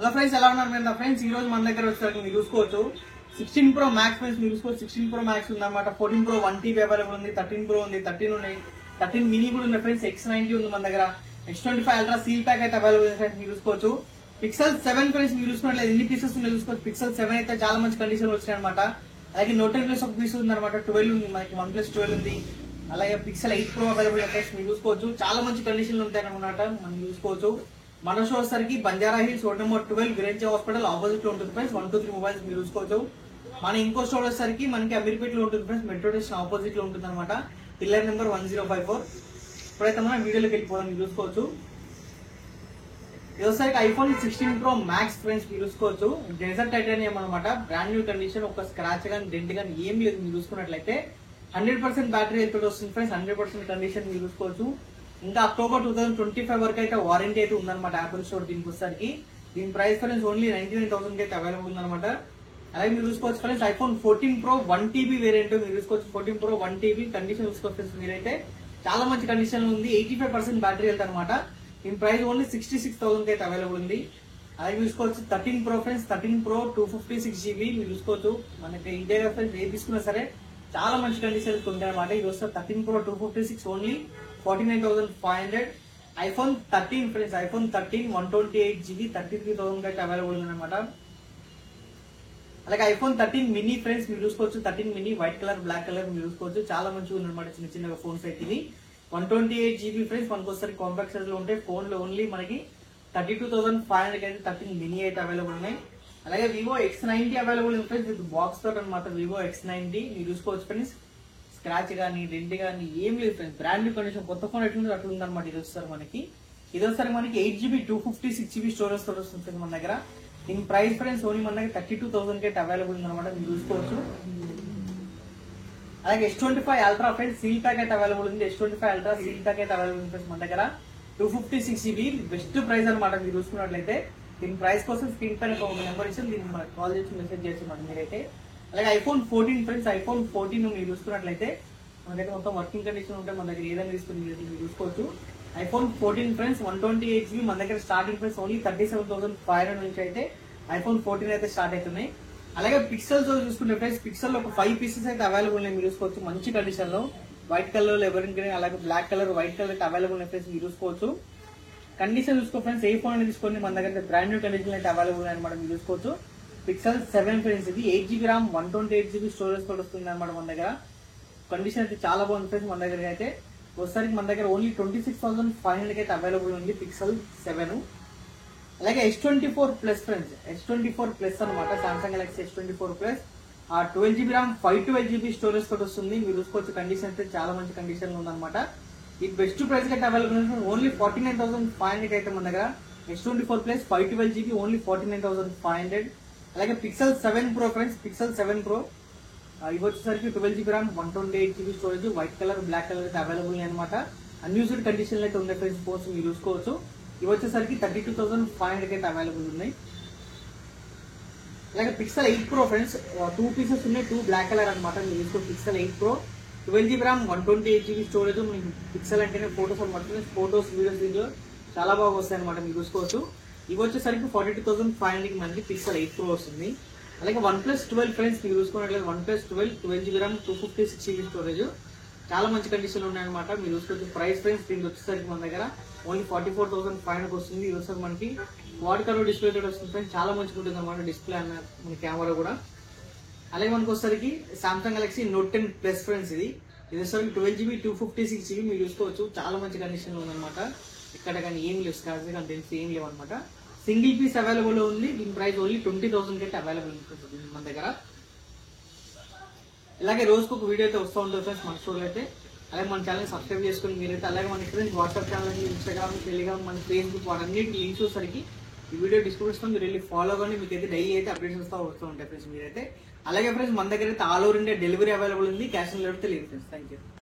Hello friends, ఎలా ఉన్నారు మీరు? ఫ్రెండ్స్ ఈ రోజు మన దగ్గర వచ్చేసరికి మీరు చూసుకోవచ్చు 16 Pro Max ఫ్రెండ్స్. మీరు చూసుకోవచ్చు 16 Pro Max ఉందన్నమాట. 14 Pro 1TB అవైలబుల్ ఉంది, 13 Pro ఉంది, 13 ఉన్నాయి, 13 మినీ కూడా ఉంది ఫ్రెండ్స్. X90 ఉంది మన దగ్గర. X25 Ultra సీల్ ప్యాక్ అయితే అవైలబుల్ ఉంది ఫ్రెండ్స్. మీరు చూసుకోవచ్చు Pixel 7 ఫ్రెండ్స్. మీరు చూసుకున్నట్లయితే ఎన్ని పీసెస్ ఉన్నాయి చూసుకోవచ్చు. Pixel 7 అయితే చాలా మంచి కండిషన్ వచ్చినాయి అనమాట. అలాగే Note 10 Plus ఒక పీస్ ఉంది అనమాట. 12 ఉంది మనకి, 1+12 ఉంది. అలాగే Pixel 8 Pro అవైలబుల్ ఫ్రెండ్స్. మీరు చూసుకోవచ్చు చాలా మంచి కండిషన్లు ఉంటాయి అనమాట. మనం చూసుకోవచ్చు మన షో సరికి బంజారా హిల్స్ రోడ్ నెంబర్ 12 విరేంజ హాస్పిటల్ ఆపోజిట్ లో ఉంటుంది ఫ్రెండ్స్. 123 మొబైల్స్ మీరు చూసుకోవచ్చు. మన ఇంకో స్టోర్ వచ్చేసరికి మనకి అమీర్పేట్ లో ఉంటుంది ఫ్రెండ్స్. మెట్రో స్టేషన్ ఆపోజిట్ లో ఉంటుంది అనమాట. Pillar number 1054. ఇప్పుడైతే మనం వీడియోలోకి వెళ్ళిపోదాం. మీరు చూసుకోవచ్చు ఇదోసరికి ఐఫోన్ 16 Pro Max ఫ్రెండ్స్. మీరు చూసుకోవచ్చు డెజర్ట్ టైటానియం అనమాట. బ్రాండ్ న్యూ కండిషన్, ఒక స్క్రాచ్ గానీ డెంట్ గానీ ఏం లేదు. మీరు చూసుకున్నట్లయితే 100% బ్యాటరీ హెల్త్ వస్తుంది ఫ్రెండ్స్. 100% కండిషన్ మీరు చూసుకోవచ్చు. ఇంకా అక్టోబర్ 2025 వరకు అయితే వారంటీ అయితే ఉందన్నమాట యాపిల్ స్టోర్. దీనికి వచ్చేసరికి దీని ప్రైస్ ఫ్రెండ్స్ ఓన్లీ 99,000 అయితే అవైలబుల్ ఉందన్నమాట. అలాగే మీరు చూసుకోవచ్చు friends iPhone 14 Pro 1TB variant. మీరు చూసుకోవచ్చు 14 Pro 1TB కండిషన్ చూసుకోవచ్చు ఫ్రెండ్స్. మీరైతే చాలా మంచి కండిషన్ ఉంది. 85% బ్యాటరీ హెల్త్ అనమాట. దీని ప్రైస్ ఓన్లీ 66,000 అయితే అవైలబుల్ ఉంది. అలాగే చూసుకోవచ్చు 13 Pro ఫ్రెండ్స్. 13 Pro 256GB మీరు చూసుకోవచ్చు. మనకి ఇంటీరియర్ ఫ్రెండ్స్ ఏది తీసుకున్నా సరే చాలా మంచి కండిషన్ ఉంటాయి అనమాట. ఇది వస్తే 13 Pro 256 only 49,500. IPhone 13 friends. IPhone 13 128GB 33,000 అయితే అవైలబుల్ ఉందన్నమాట. అలాగే ఐఫోన్ 13 మినీ ఫ్రెండ్స్. మీరు చూసుకోవచ్చు 13 mini white colour, black colour మీరు చూసుకోవచ్చు. చాలా మంచిగా ఉందన్నమాట. చిన్న చిన్న ఫోన్స్ అయితే ఇది 128GB ఫ్రెండ్స్. మనకు వస్తారు కాంపాక్ట్ సైజ్ లో ఉంటాయి. ఫోన్ లో ఓన్లీ మనకి 32,500 అయితే 13 మినీ అయితే అవైలబుల్ ఉన్నాయి. అలాగే వివో X90 అవైలబుల్ ఉంది ఫ్రెండ్స్. విత్ బాక్స్ తోట అనమాట. వివో X90 మీరు చూసుకోవచ్చు ఫ్రెండ్స్. స్క్రాచ్ గానీ డెంట్ గానీ ఏం లేదు ఫ్రెండ్స్. Brand new condition. కొత్త ఫోన్ ఎట్లుందో అట్లా ఉందన్నమాట. ఇది వస్తారు మనకి. ఇది వస్తారు మనకి 8GB 256GB స్టోరేజ్ తోటి వస్తుంది మన దగ్గర. దీని ప్రైస్ ఫ్రెండ్స్ ఓన్లీ మన దగ్గర 32,000 అయితే అవైలబుల్ ఉందన్నమాట. మీరు చూసుకోవచ్చు. అలాగే S25 Ultra friends seal pack అయితే అవైలబుల్ ఉంది. S25 Ultra సీల్ ప్యాక్ అయితే అవైలబుల్ ఉంది ఫ్రెండ్స్ మన దగ్గర. 256GB బెస్ట్ ప్రైస్ అనమాట. మీరు చూసుకున్నట్లయితే దీని ప్రైస్ కోసం స్క్రీన్ పైన ఒక నెంబర్ ఇచ్చి దీన్ని మనకు కాల్ చేసి మెసేజ్ చేసి మాట మీరైతే. అలాగే ఐఫోన్ 14 ఫ్రెండ్స్. ఐఫోన్ 14 మీరు చూసుకున్నట్లయితే మన దగ్గర మొత్తం వర్కింగ్ కండిషన్ ఉంటే మన దగ్గర ఏదైనా తీసుకుని మీరు చూసుకోవచ్చు. ఐఫోన్ 14 ఫ్రెండ్స్ 128GB మన దగ్గర స్టార్టింగ్ ప్రైస్ ఓన్లీ 37,500 నుంచి అయితే ఐఫోన్ 14 అయితే స్టార్ట్ అవుతున్నాయి. అలాగే పిక్సెల్స్ చూసుకుంటే ఫ్రెండ్స్ పిక్సెల్ ఒక 5 పీసెస్ అయితే అవైలబుల్ ఉన్నాయి. మీరు చూసుకోవచ్చు మంచి కండిషన్ లో వైట్ కలర్ లో ఎవరిన్ గ్రీన్, అలాగే బ్లాక్ కలర్, వైట్ కలర్ అయితే అవైలబుల్ ఉన్నాయి ఫ్రెండ్స్. మీరు చూసుకోవచ్చు కండిషన్ చూసుకో ఫ్రెండ్స్. ఏ ఫోన్ తీసుకోండి మన దగ్గర బ్రాండ్ న్యూ కండిషన్ అయితే అవైలబుల్ అనమాట. మీరు చూసుకోవచ్చు Pixel 7 ఫ్రెండ్స్. ఇది 8GB ర్యామ్ 128GB స్టోరేజ్ తోటి వస్తుంది అనమాట మన దగ్గర. కండిషన్ అయితే చాలా బాగుంది ఫ్రెండ్స్. మన దగ్గర అయితే ఒకసారి మన దగ్గర ఓన్లీ 26,500 అయితే అవైలబుల్ ఉంది Pixel 7. అలాగే S24 Plus friends. S24 Plus అనమాట. Samsung Galaxy S24 Plus 12GB RAM 512GB storage తోటి వస్తుంది. మీరు చూసుకోవచ్చు కండిషన్ అయితే చాలా మంచి కండిషన్ ఉందన్నమాట. ఇది బెస్ట్ ప్రైస్ అయితే అవైలబుల్ ఉంది. ఓన్లీ 49,500 అయితే మన దగ్గర S24 Plus 512GB ఓన్లీ 49,500. అలాగే Pixel 7 Pro friends. Pixel 7 Pro ఇవి వచ్చేసరికి 12GB RAM 128GB storage, white colour, black colour అయితే అవైలబుల్ అనమాట. అన్యూజ్డ్ కండిషన్ అయితే ఉన్నాయి ఫ్రెండ్స్ ఫోన్స్ మీరు చూసుకోవచ్చు. ఇవి వచ్చేసరికి 32,500 అయితే అవైలబుల్ ఉన్నాయి. అలాగే Pixel 8 Pro ఫ్రెండ్స్. 2 పీసెస్ ఉన్నాయి, 2 బ్లాక్ కలర్ అనమాట. మీరు చూసుకోవచ్చు Pixel 8 Pro 12GB RAM 128GB storage. మీకు పిక్సెల్ అంటేనే ఫోటోస్ అనమాట. ఫోటోస్ వీడియోస్ దీంట్లో చాలా బాగా వస్తాయి అనమాట. మీరు చూసుకోవచ్చు ఇవి వచ్చేసరికి 42,500 మనకి Pixel 8 Pro వస్తుంది. అలాగే OnePlus 12 ఫ్రెండ్స్. మీరు చూసుకున్నట్లయితే OnePlus 12 12GB RAM 256GB storage చాలా మంచి కండిషన్ ఉన్నాయన్నమాట. మీరు చూసుకోవచ్చు ప్రైస్ ఫ్రెండ్స్ దీనికి వచ్చేసరికి మన దగ్గర ఓన్లీ 44,500 వస్తుంది. ఇది వచ్చేసరికి మనకి వాటర్ కలర్ డిస్ప్లే తోటి వస్తుంది ఫ్రెండ్స్. చాలా మంచిగా ఉంటుంది అనమాట డిస్ప్లే అన్న మన కెమెరా కూడా. అలాగే మనకు వచ్చేసరికి Samsung Galaxy Note 10 Plus friends. ఇది వచ్చేసరికి 12GB 256GB మీరు చూసుకోవచ్చు. చాలా మంచి కండిషన్ ఉందన్నమాట. ఇక్కడ కానీ ఏం లేవు, స్క్రాచ్ కానీ ఏం లేవు అనమాట. సింగిల్ పీస్ అవైలబుల్ ఉంది. దీని ప్రైస్ ఓన్లీ 20,000 అయితే అవైలబుల్ ఉంటుంది మన దగ్గర. అలాగే రోజుకు ఒక వీడియో అయితే వస్తూ ఉంటుంది ఫ్రెండ్స్ మన స్టోర్లో అయితే. అలాగే మన ఛానల్ సబ్స్క్రైబ్ చేసుకుని మీరైతే. అలాగే మన friends WhatsApp channel, Instagram, Telegram, మన ఫేస్బుక్ వాటన్నిటి లింక్స్ వచ్చేసరికి ఈ వీడియో డిస్క్రిప్షన్ మీరు వెళ్ళి ఫాలో కానీ మీకు అయితే డైలీ అయితే అప్డేట్స్ వస్తూ ఉంటాయి ఫ్రెండ్స్ మీరైతే. అలాగే ఫ్రెండ్స్ మన దగ్గర అయితే all over India delivery available ఉంది. క్యాష్ ఆన్ డెలివరీ లేదు ఫ్రెండ్స్. Thank you.